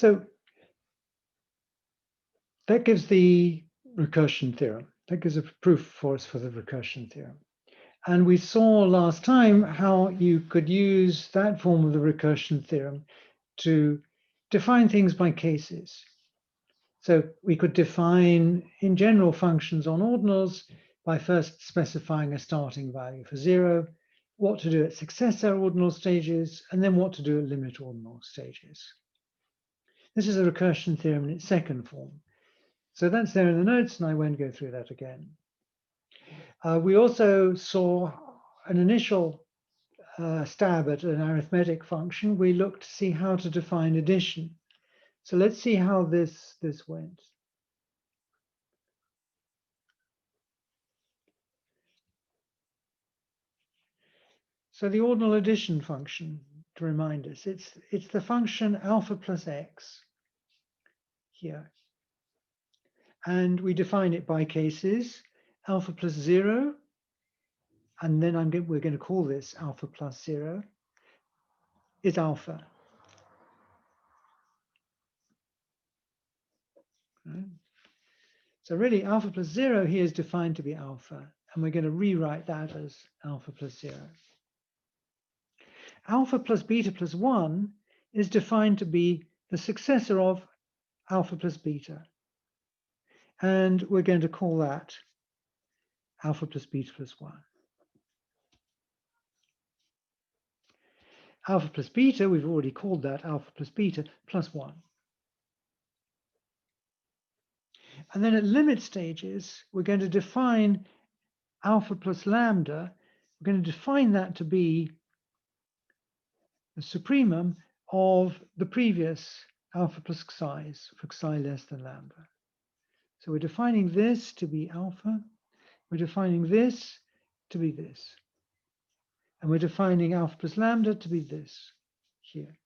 So that gives the recursion theorem. That gives a proof for us for the recursion theorem. And we saw last time how you could use that form of the recursion theorem to define things by cases. So we could define, in general, functions on ordinals by first specifying a starting value for 0, what to do at successor ordinal stages, and then what to do at limit ordinal stages. This is a recursion theorem in its second form. So that's there in the notes, and I won't go through that again. We also saw an initial stab at an arithmetic function. We looked to see how to define addition. So let's see how this went. So the ordinal addition function, to remind us, it's the function alpha plus x here. And we define it by cases, alpha plus 0, and then we're going to call this alpha plus 0, is alpha. Right? So really, alpha plus 0 here is defined to be alpha, and we're going to rewrite that as alpha plus 0. Alpha plus beta plus 1 is defined to be the successor of alpha plus beta. And we're going to call that alpha plus beta plus 1. Alpha plus beta, we've already called that alpha plus beta plus 1. And then at limit stages, we're going to define alpha plus lambda. We're going to define that to be the supremum of the previous alpha plus xi's for xi less than lambda. So we're defining this to be alpha. We're defining this to be this. And we're defining alpha plus lambda to be this here.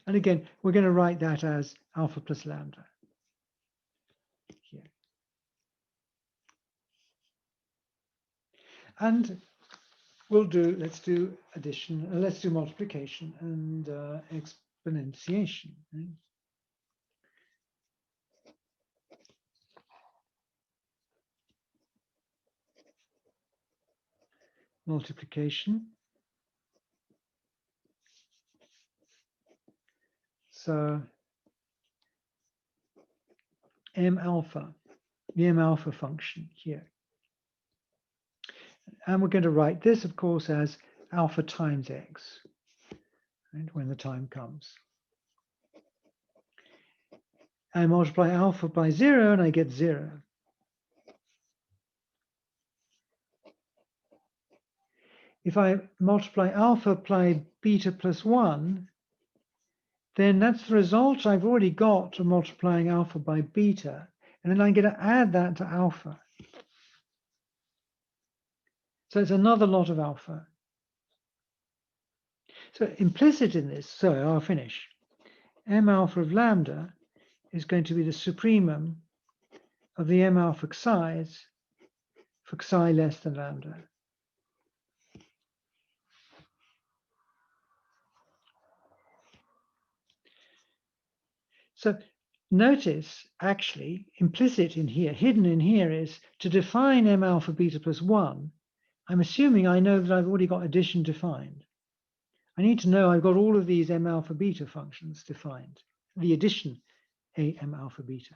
And again, we're going to write that as alpha plus lambda here. And let's do addition, let's do multiplication and exponentiation. Right? Multiplication. So m alpha, the m alpha function here. And we're going to write this, of course, as alpha times x, right, when the time comes. I multiply alpha by 0 and I get 0. If I multiply alpha by beta plus 1, then that's the result I've already got of multiplying alpha by beta. And then I'm going to add that to alpha. So it's another lot of alpha. So implicit in this, so I'll finish. M alpha of lambda is going to be the supremum of the m alpha xi's for xi less than lambda. So notice, actually, implicit in here, hidden in here, is to define m alpha beta plus 1. I'm assuming I know that I've already got addition defined. I need to know I've got all of these m alpha beta functions defined, the addition a m alpha beta.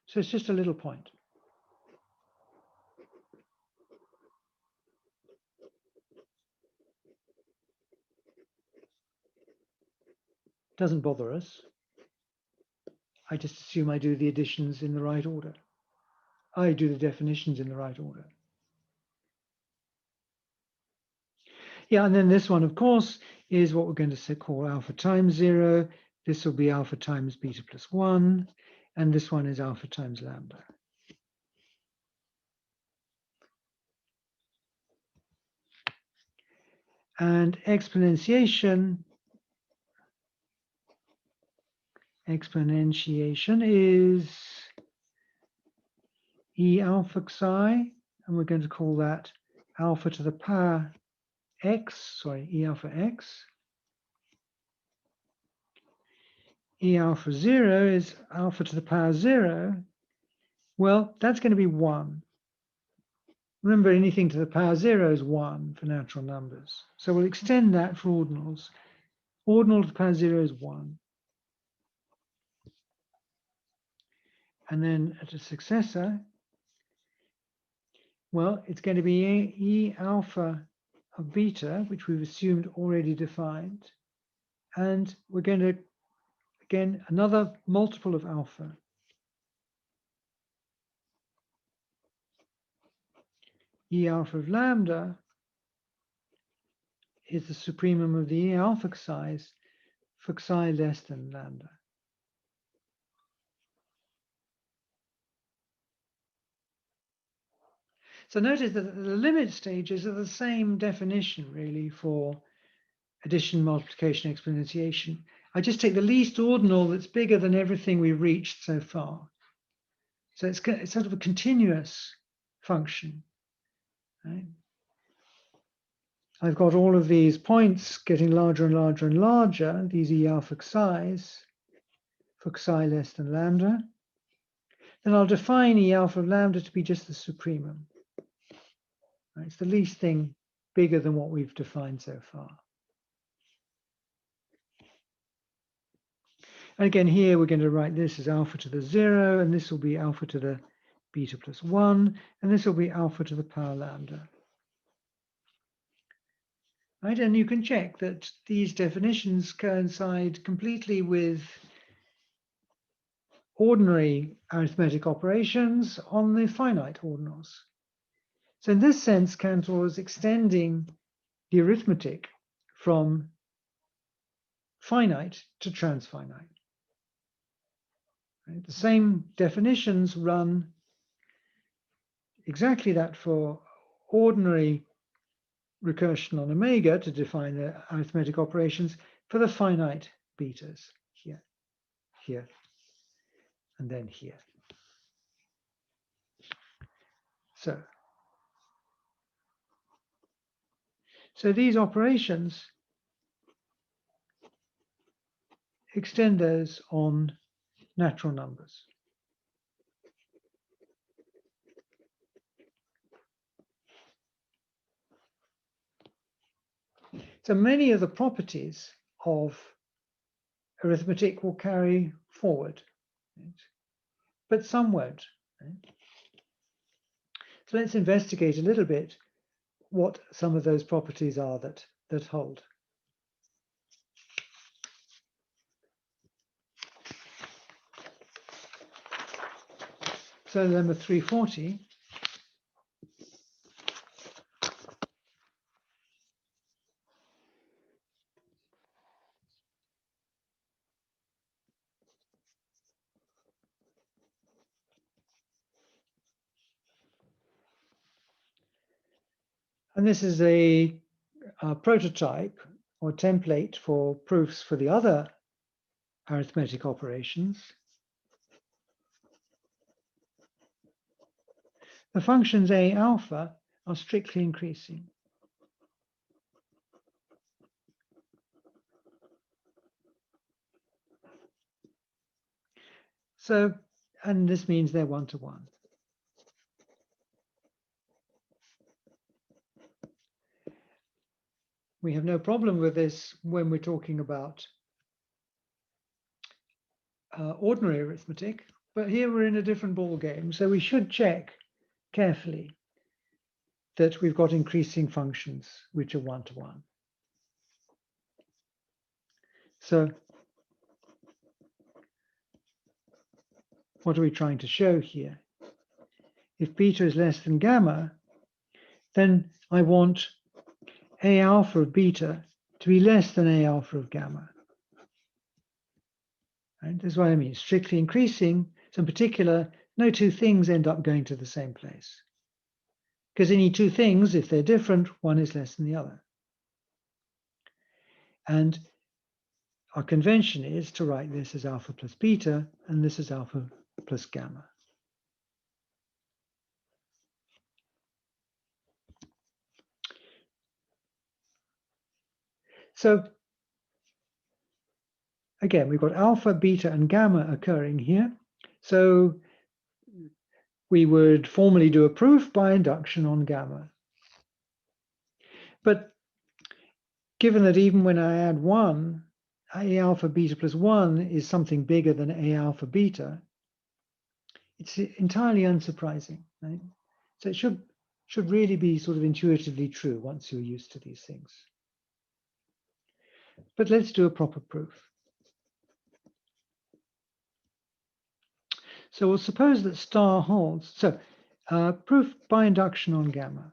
So it's just a little point. Doesn't bother us. I just assume I do the additions in the right order. I do the definitions in the right order. Yeah, and then this one, of course, is what we're going to call alpha times 0. This will be alpha times beta plus 1. And this one is alpha times lambda. And exponentiation is e alpha xi, and we're going to call that alpha to the power E alpha x. E alpha 0 is alpha to the power 0. Well, that's going to be 1. Remember, anything to the power 0 is 1 for natural numbers. So we'll extend that for ordinals. Ordinal to the power 0 is 1. And then at a successor, well, it's going to be E alpha of beta, which we've assumed already defined. And we're going to, again, another multiple of alpha. E alpha of lambda is the supremum of the E alpha size for psi less than lambda. So notice that the limit stages are the same definition, really, for addition, multiplication, exponentiation. I just take the least ordinal that's bigger than everything we've reached so far. So it's sort of a continuous function. Right? I've got all of these points getting larger and larger and larger, these E alpha xi's, for xi less than lambda. Then I'll define E alpha of lambda to be just the supremum. Right? It's the least thing bigger than what we've defined so far. And again, here we're going to write this as alpha to the 0, and this will be alpha to the beta plus 1, and this will be alpha to the power lambda. Right? And you can check that these definitions coincide completely with ordinary arithmetic operations on the finite ordinals. So in this sense, Cantor is extending the arithmetic from finite to transfinite. Right? The same definitions run exactly that for ordinary recursion on omega to define the arithmetic operations for the finite betas here, here, and then here. So these operations extend those on natural numbers. So many of the properties of arithmetic will carry forward, right? But some won't. Right? So let's investigate a little bit what some of those properties are that hold. So lemma 340 and this is a prototype or template for proofs for the other arithmetic operations. The functions A alpha are strictly increasing. So, and this means they're one-to-one. We have no problem with this when we're talking about ordinary arithmetic, but here we're in a different ball game. So we should check carefully that we've got increasing functions which are one-to-one. So what are we trying to show here? If beta is less than gamma, then I want A alpha of beta to be less than A alpha of gamma. Right? That's what I mean, strictly increasing. So in particular, no two things end up going to the same place. Because any two things, if they're different, one is less than the other. And our convention is to write this as alpha plus beta, and this is alpha plus gamma. So again, we've got alpha, beta, and gamma occurring here. So we would formally do a proof by induction on gamma. But given that even when I add 1, A alpha beta plus 1 is something bigger than A alpha beta, it's entirely unsurprising, right? So it should really be sort of intuitively true once you're used to these things. But let's do a proper proof. So we'll suppose that star holds. So proof by induction on gamma.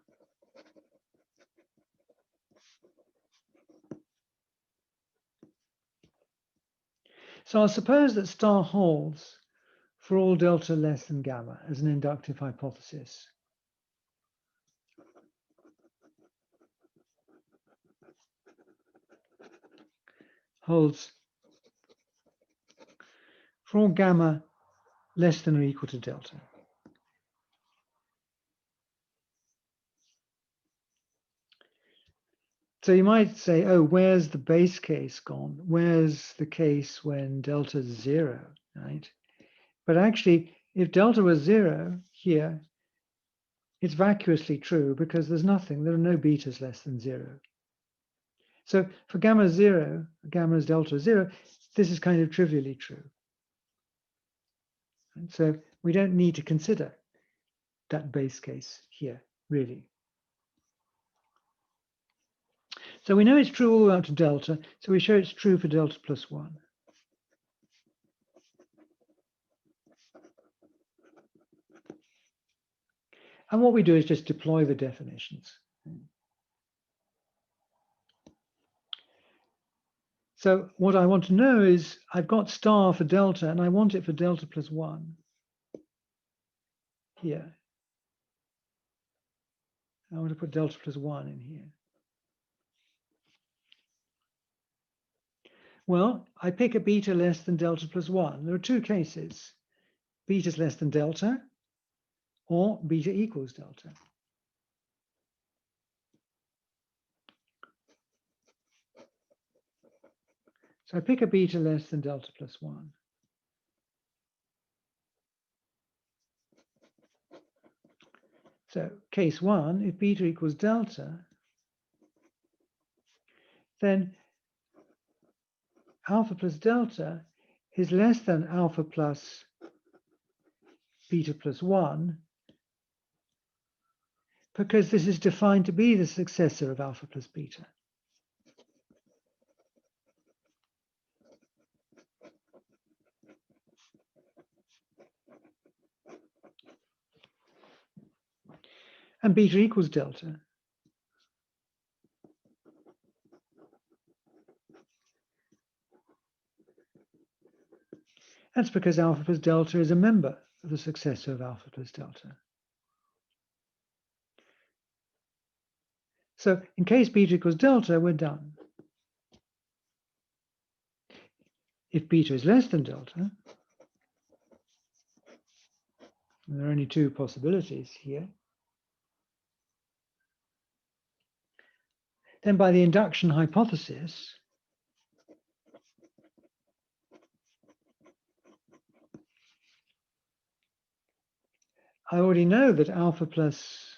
So I'll suppose that star holds for all delta less than gamma as an inductive hypothesis. Holds for all gamma less than or equal to delta. So you might say, oh, where's the base case gone? Where's the case when delta is 0, right? But actually, if delta was 0 here, it's vacuously true because there's nothing. There are no betas less than 0. So for gamma 0, gamma's delta 0, this is kind of trivially true. And so we don't need to consider that base case here, really. So we know it's true all the way up to delta, so we show it's true for delta plus 1. And what we do is just deploy the definitions. So what I want to know is I've got star for delta, and I want it for delta plus 1 here. I want to put delta plus 1 in here. Well, I pick a beta less than delta plus 1. There are two cases. Beta is less than delta, or beta equals delta. So I pick a beta less than delta plus 1. So case 1, if beta equals delta, then alpha plus delta is less than alpha plus beta plus 1, because this is defined to be the successor of alpha plus beta. And beta equals delta. That's because alpha plus delta is a member of the successor of alpha plus delta. So in case beta equals delta, we're done. If beta is less than delta, and there are only two possibilities here, then by the induction hypothesis, I already know that alpha plus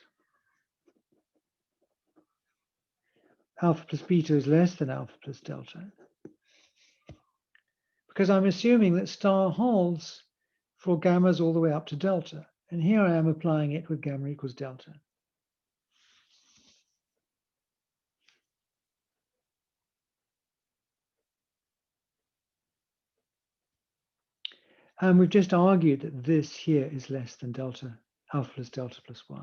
beta is less than alpha plus delta, because I'm assuming that star holds for gammas all the way up to delta. And here I am applying it with gamma equals delta. And we've just argued that this here is less than delta, alpha plus delta plus 1.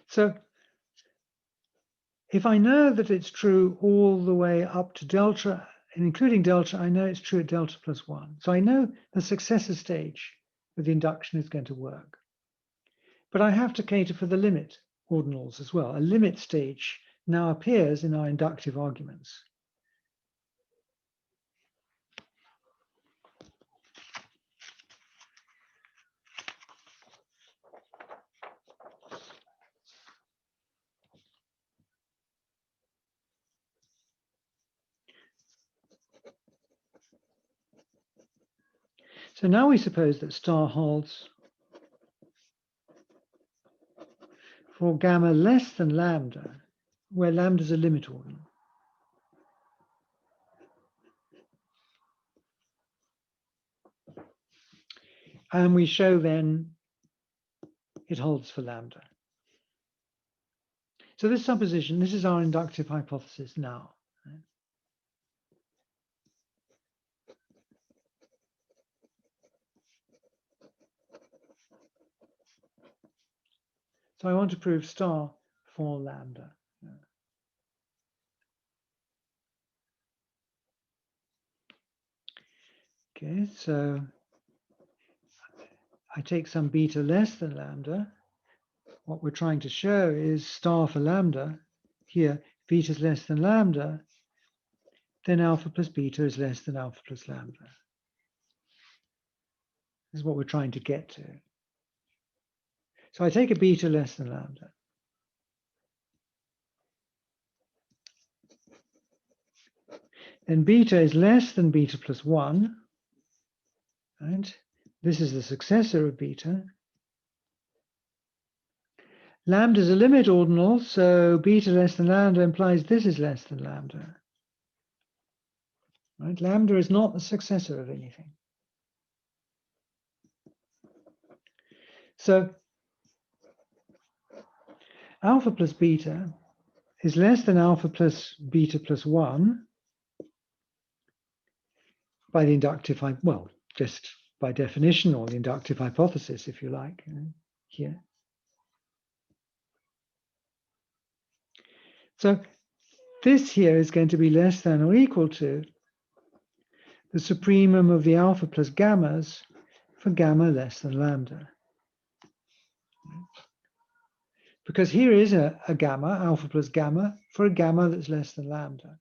So if I know that it's true all the way up to delta, and including delta, I know it's true at delta plus 1. So I know the successor stage with the induction is going to work. But I have to cater for the limit ordinals as well. A limit stage now appears in our inductive arguments. So now we suppose that star holds for gamma less than lambda, where lambda is a limit ordinal. And we show then it holds for lambda. So this supposition, this is our inductive hypothesis now. So I want to prove star for lambda. Okay, so I take some beta less than lambda. What we're trying to show is star for lambda. Here, beta is less than lambda, then alpha plus beta is less than alpha plus lambda. This is what we're trying to get to. So I take a beta less than lambda. Then beta is less than beta plus 1. Right? This is the successor of beta. Lambda is a limit ordinal, so beta less than lambda implies this is less than lambda. Right? Lambda is not the successor of anything. So alpha plus beta is less than alpha plus beta plus 1 by the inductive, well, just by definition, or the inductive hypothesis, if you like, here. So this here is going to be less than or equal to the supremum of the alpha plus gammas for gamma less than lambda. Because here is a gamma, alpha plus gamma, for a gamma that's less than lambda.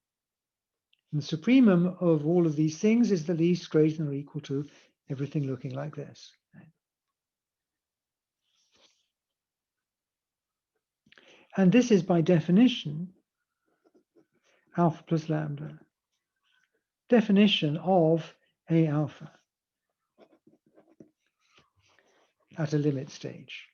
And the supremum of all of these things is the least greater than or equal to everything looking like this. And this is by definition alpha plus lambda. Definition of A alpha at a limit stage.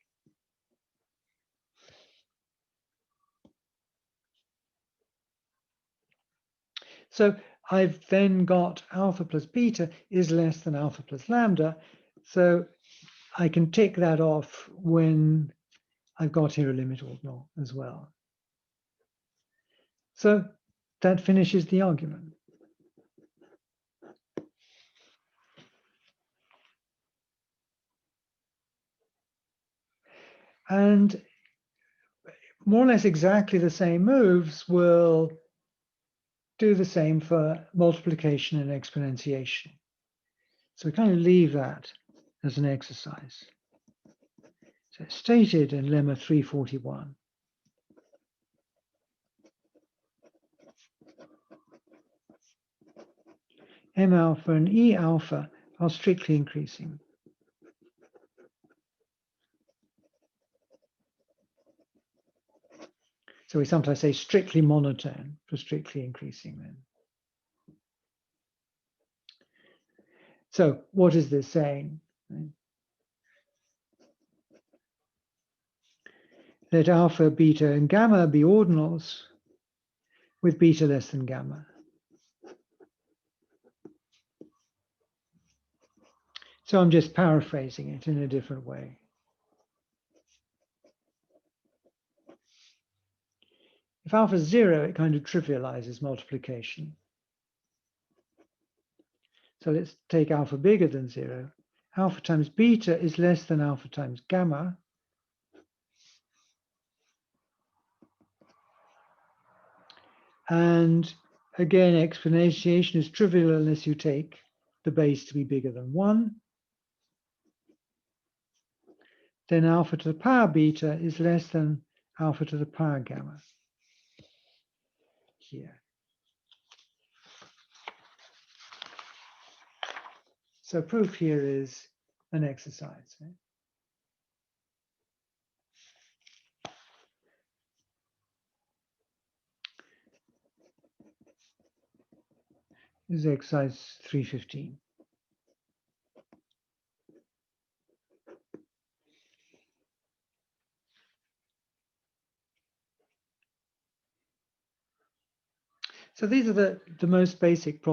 So I've then got alpha plus beta is less than alpha plus lambda. So I can tick that off when I've got here a limit ordinal as well. So that finishes the argument. And more or less exactly the same moves will do the same for multiplication and exponentiation. So we kind of leave that as an exercise. So it's stated in lemma 341. M alpha and E alpha are strictly increasing. So we sometimes say strictly monotone for strictly increasing then. So what is this saying? Let alpha, beta, and gamma be ordinals with beta less than gamma. So I'm just paraphrasing it in a different way. If alpha is 0, it kind of trivializes multiplication. So let's take alpha bigger than 0. Alpha times beta is less than alpha times gamma. And again, exponentiation is trivial unless you take the base to be bigger than 1. Then alpha to the power beta is less than alpha to the power gamma here. So proof here is an exercise. Right? This is exercise 315. So these are the most basic problems.